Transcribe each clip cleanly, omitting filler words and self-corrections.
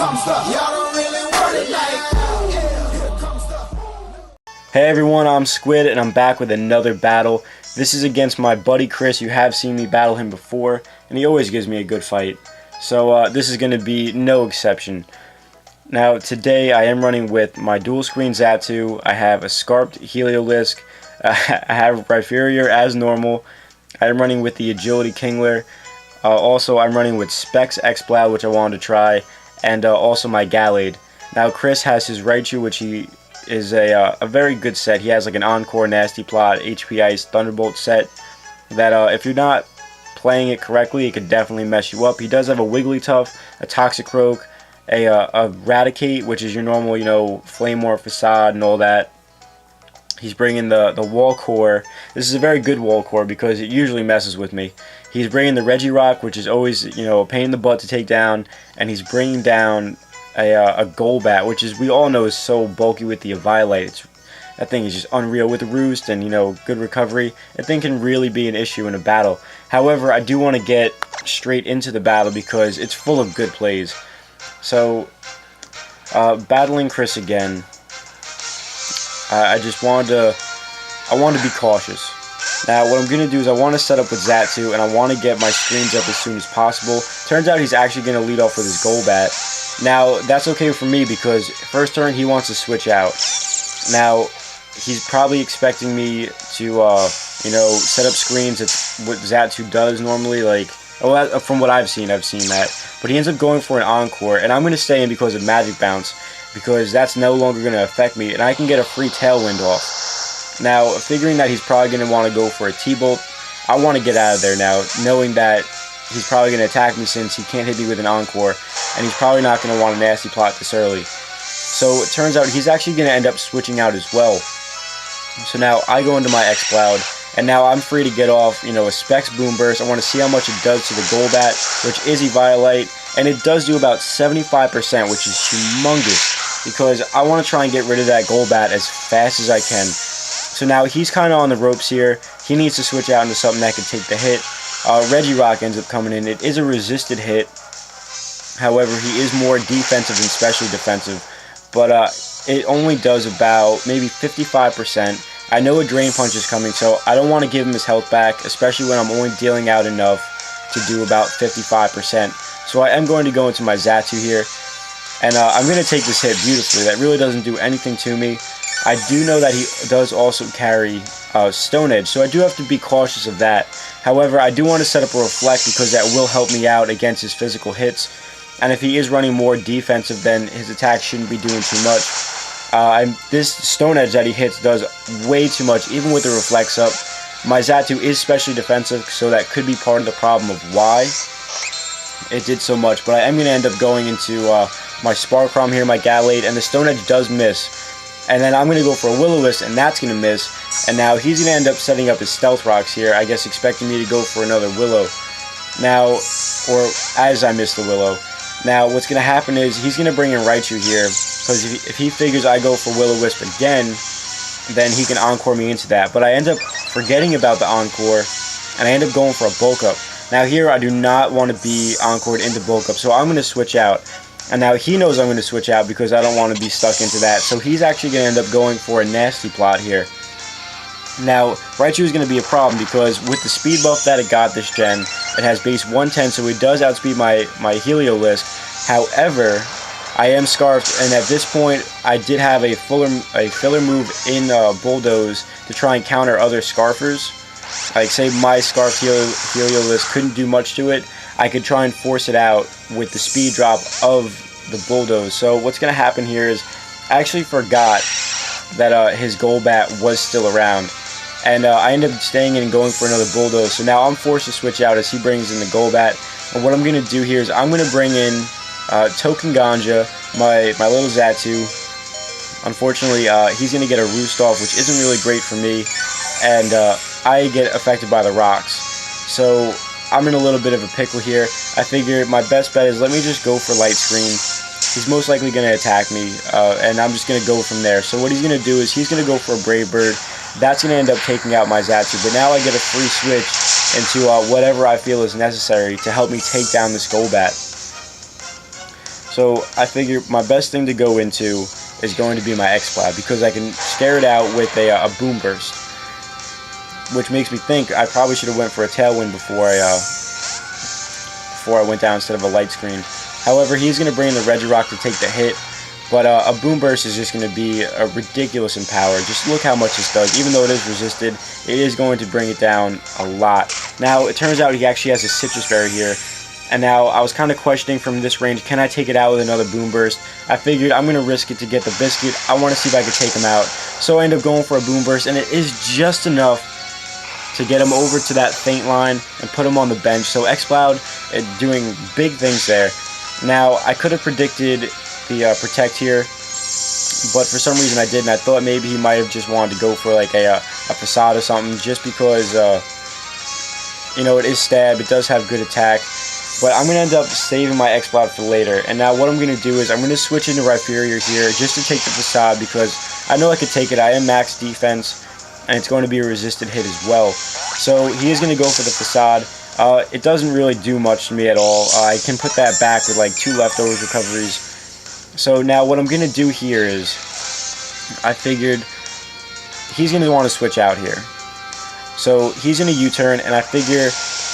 comes the, y'all don't really want it like, here comes the. Hey everyone, I'm Squid and I'm back with another battle. This is against my buddy Chris. You have seen me battle him before, and he always gives me a good fight. So this is going to be no exception. Now today I am running with my dual screen Zatu. I have a Scarped Heliolisk. I have Rhyperior as normal. I am running with the Agility Kingler. Also I'm running with Specs X-Bloud, which I wanted to try, and also my Gallade. Now Chris has his Raichu, which he is a very good set. He has like an Encore, Nasty Plot, HP Ice, Thunderbolt set that if you're not playing it correctly, it could definitely mess you up. He does have a Wigglytuff, a Toxicroak, a Raticate, which is your normal, you know, Flame War Facade and all that. He's bringing the Wall Core. This is a very good Wall Core because it usually messes with me. He's bringing the Regirock, which is always, you know, a pain in the butt to take down, and he's bringing down a Golbat, which is, we all know, is so bulky with the Eviolite. That thing is just unreal with the Roost and, you know, good recovery. That thing can really be an issue in a battle. However, I do want to get straight into the battle because it's full of good plays. So, battling Chris again, I wanted to be cautious. Now, what I'm going to do is I want to set up with Zatu, and I want to get my screens up as soon as possible. Turns out he's actually going to lead off with his Golbat. Now, that's okay for me because first turn he wants to switch out. Now, he's probably expecting me to, you know, set up screens. It's what Zatu does normally, like, well, from what I've seen that. But he ends up going for an Encore, and I'm going to stay in because of Magic Bounce, because that's no longer going to affect me, and I can get a free Tailwind off. Now, figuring that he's probably going to want to go for a T-Bolt, I want to get out of there now, knowing that he's probably going to attack me since he can't hit me with an Encore, and he's probably not going to want a Nasty Plot this early. So it turns out he's actually going to end up switching out as well. So now I go into my X-Cloud, and now I'm free to get off, you know, a Specs Boom Burst. I want to see how much it does to the Golbat, which is Eviolite, and it does do about 75%, which is humongous, because I want to try and get rid of that Golbat as fast as I can. So now he's kind of on the ropes here. He needs to switch out into something that can take the hit. Regirock ends up coming in. It is a resisted hit. However, he is more defensive than specially defensive. But it only does about maybe 55%. I know a Drain Punch is coming, so I don't want to give him his health back, especially when I'm only dealing out enough to do about 55%. So I am going to go into my Zatu here. And I'm going to take this hit beautifully. That really doesn't do anything to me. I do know that he does also carry Stone Edge, so I do have to be cautious of that. However, I do want to set up a Reflect because that will help me out against his physical hits. And if he is running more defensive, then his attack shouldn't be doing too much. This Stone Edge that he hits does way too much, even with the Reflects up. My Zatu is specially defensive, so that could be part of the problem of why it did so much. But I am going to end up going into my Sparkrom here, my Gallade, and the Stone Edge does miss. And then I'm going to go for a Will-O-Wisp, and that's going to miss. And now he's going to end up setting up his Stealth Rocks here, I guess expecting me to go for another Willow. Now, or as I miss the Willow. Now, what's going to happen is he's going to bring in Raichu here, because if he figures I go for Will-O-Wisp again, then he can Encore me into that. But I end up forgetting about the Encore, and I end up going for a Bulk Up. Now here, I do not want to be Encored into Bulk Up, so I'm going to switch out. And now he knows I'm going to switch out because I don't want to be stuck into that. So he's actually going to end up going for a Nasty Plot here. Now, Raichu is going to be a problem because with the speed buff that it got this gen, it has base 110, so it does outspeed my Heliolisk. However, I am Scarfed, and at this point, I did have a filler move in Bulldoze to try and counter other Scarfers. Like, say my Scarfed Heliolisk couldn't do much to it, I could try and force it out with the speed drop of the Bulldoze. So what's going to happen here is I actually forgot that his Golbat was still around. And I ended up staying in and going for another Bulldoze. So now I'm forced to switch out as he brings in the Golbat. And what I'm going to do here is I'm going to bring in Token Ganja, my little Zatu. Unfortunately, he's going to get a Roost off, which isn't really great for me. And I get affected by the rocks. So I'm in a little bit of a pickle here. I figure my best bet is let me just go for Light Screen. He's most likely going to attack me, and I'm just going to go from there. So what he's going to do is he's going to go for a Brave Bird. That's going to end up taking out my Zatu, but now I get a free switch into whatever I feel is necessary to help me take down this Golbat. So I figure my best thing to go into is going to be my X-Cloud, because I can scare it out with a Boom Burst, which makes me think I probably should have went for a Tailwind before I went down instead of a Light Screen. However, he's going to bring in the Regirock to take the hit, but a Boom Burst is just going to be ridiculous in power. Just look how much this does. Even though it is resisted, it is going to bring it down a lot. Now, it turns out he actually has a Citrus Berry here, and now I was kind of questioning from this range, can I take it out with another Boom Burst? I figured I'm going to risk it to get the Biscuit. I want to see if I can take him out. So I end up going for a Boom Burst, and it is just enough to get him over to that faint line and put him on the bench. So X-Cloud doing big things there. Now, I could have predicted the Protect here, but for some reason I didn't. I thought maybe he might have just wanted to go for like a Facade or something, just because, you know, it is stab, it does have good attack. But I'm going to end up saving my X-Cloud for later. And now what I'm going to do is I'm going to switch into Rhyperior here just to take the Facade, because I know I could take it. I am max defense, and it's going to be a resisted hit as well. So he is going to go for the Facade. It doesn't really do much to me at all. I can put that back with like 2 leftovers recoveries. So now what I'm going to do here is, I figured he's going to want to switch out here. So he's in a U-turn, and I figure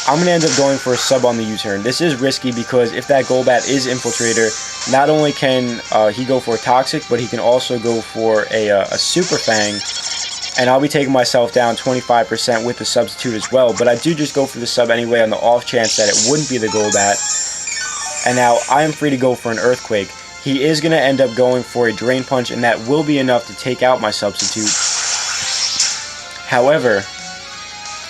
I'm going to end up going for a sub on the U-turn. This is risky, because if that Golbat is Infiltrator, not only can he go for a Toxic, but he can also go for a Super Fang, and I'll be taking myself down 25% with the substitute as well. But I do just go for the sub anyway on the off chance that it wouldn't be the Golbat. And now I am free to go for an Earthquake. He is going to end up going for a Drain Punch, and that will be enough to take out my substitute. However,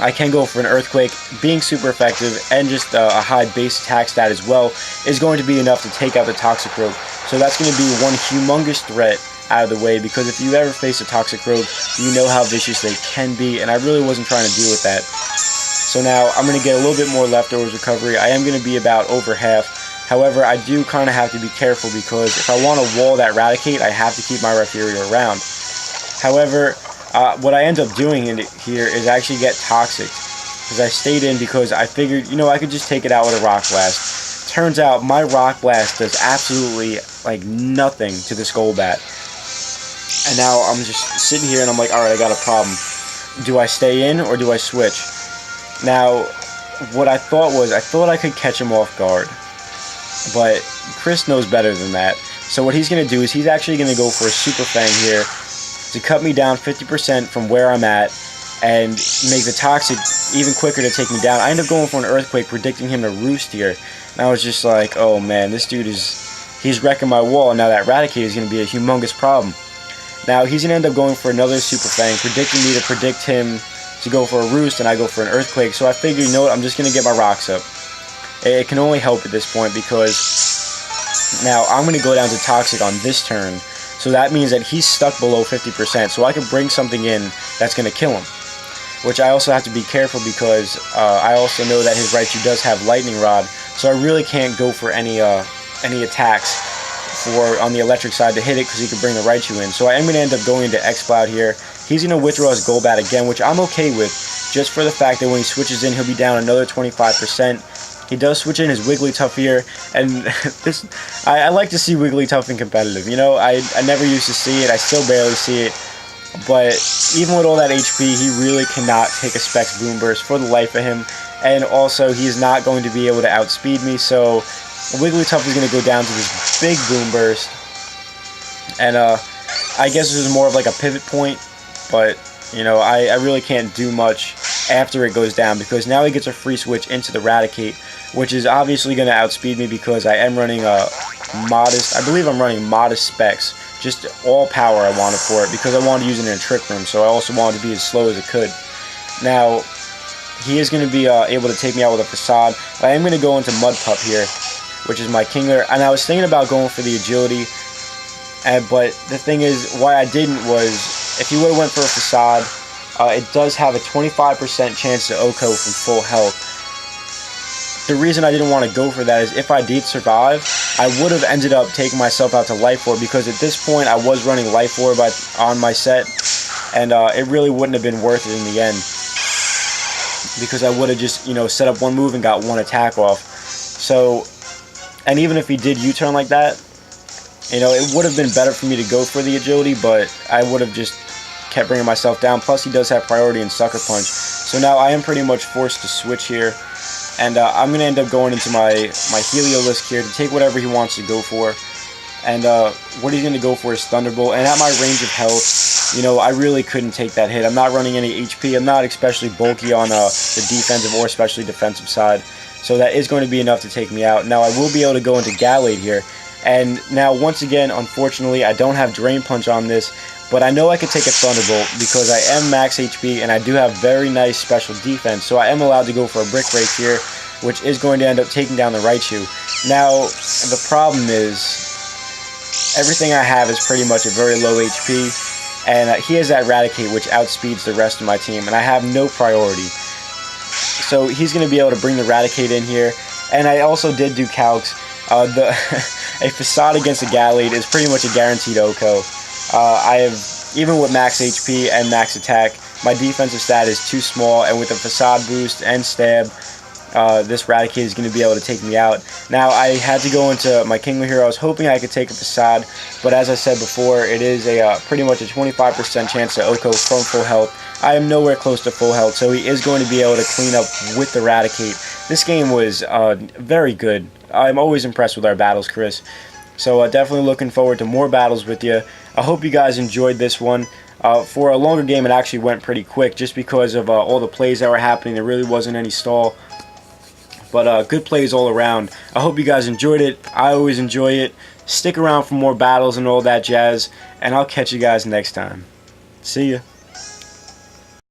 I can go for an Earthquake. Being super effective and just a high base attack stat as well is going to be enough to take out the Toxicroak. So that's going to be one humongous threat out of the way, because if you ever face a Toxicroak, you know how vicious they can be, and I really wasn't trying to deal with that. So now I'm going to get a little bit more leftovers recovery. I am going to be about over half. However, I do kind of have to be careful, because if I want to wall that Raticate, I have to keep my Rhyperior around. However, what I end up doing here is actually get Toxic, because I stayed in because I figured, you know, I could just take it out with a Rock Blast. Turns out my Rock Blast does absolutely like nothing to this Golbat. And now I'm just sitting here and I'm like, alright, I got a problem. Do I stay in or do I switch? Now, what I thought was, I thought I could catch him off guard. But Chris knows better than that. So what he's going to do is he's actually going to go for a Super Fang here to cut me down 50% from where I'm at and make the Toxic even quicker to take me down. I end up going for an Earthquake, predicting him to Roost here. And I was just like, oh man, this dude he's wrecking my wall. Now that Raticate is going to be a humongous problem. Now he's going to end up going for another Super Fang, predicting me to predict him to go for a Roost, and I go for an Earthquake. So I figured, you know what, I'm just going to get my rocks up. It can only help at this point, because now I'm going to go down to Toxic on this turn. So that means that he's stuck below 50%. So I can bring something in that's going to kill him. Which I also have to be careful, because I also know that his Raichu does have Lightning Rod. So I really can't go for any attacks on the electric side to hit it, because he could bring the Raichu in. So I am going to end up going into X-Cloud here. He's going to withdraw his Golbat again, which I'm okay with, just for the fact that when he switches in, he'll be down another 25%. He does switch in his Wigglytuff here, and I like to see Wigglytuff in competitive. You know, I never used to see it. I still barely see it. But even with all that HP, he really cannot take a Specs Boom Burst for the life of him. And also, he's not going to be able to outspeed me, so Wigglytuff is going to go down to this big Boom Burst. And I guess this is more of like a pivot point, but you know, I really can't do much after it goes down, because now he gets a free switch into the Raticate, which is obviously going to outspeed me, because I am running a modest, I believe I'm running modest specs, just all power I wanted for it, because I wanted to use it in a Trick Room, so I also wanted to be as slow as it could. Now, he is going to be able to take me out with a Facade, but I am going to go into Mudpup here, which is my Kingler, and I was thinking about going for the Agility, but the thing is, why I didn't was, if you would have went for a Facade, it does have a 25% chance to OHKO from full health. The reason I didn't want to go for that is if I did survive, I would have ended up taking myself out to Life Orb, because at this point I was running Life Orb on my set, and it really wouldn't have been worth it in the end, because I would have just, you know, set up one move and got one attack off. So, and even if he did U-turn like that, You know, it would have been better for me to go for the agility, but I would have just kept bringing myself down. Plus, he does have priority in Sucker Punch. So now I am pretty much forced to switch here. And I'm going to end up going into my Heliolisk here to take whatever he wants to go for. And what he's going to go for is Thunderbolt. And at my range of health, you know, I really couldn't take that hit. I'm not running any HP. I'm not especially bulky on the defensive or especially defensive side. So that is going to be enough to take me out. Now I will be able to go into Gallade here. And now once again, unfortunately, I don't have Drain Punch on this. But I know I could take a Thunderbolt because I am max HP and I do have very nice special defense. So I am allowed to go for a Brick Break here, which is going to end up taking down the Raichu. Now, the problem is, everything I have is pretty much a very low HP. And he has that Raticate, which outspeeds the rest of my team. And I have no priority. So he's going to be able to bring the Raticate in here. And I also did do Calcs. A Facade against a Gallade is pretty much a guaranteed OHKO. I have, even with max HP and max attack, my defensive stat is too small, and with a Facade boost and stab, this Raticate is going to be able to take me out. Now, I had to go into my King here. I was hoping I could take a Facade, but as I said before, it is a pretty much a 25% chance to OHKO from full health. I am nowhere close to full health, so he is going to be able to clean up with the Raticate. This game was very good. I'm always impressed with our battles, Chris. So definitely looking forward to more battles with you. I hope you guys enjoyed this one. For a longer game, it actually went pretty quick just because of all the plays that were happening. There really wasn't any stall. But good plays all around. I hope you guys enjoyed it. I always enjoy it. Stick around for more battles and all that jazz. And I'll catch you guys next time. See ya.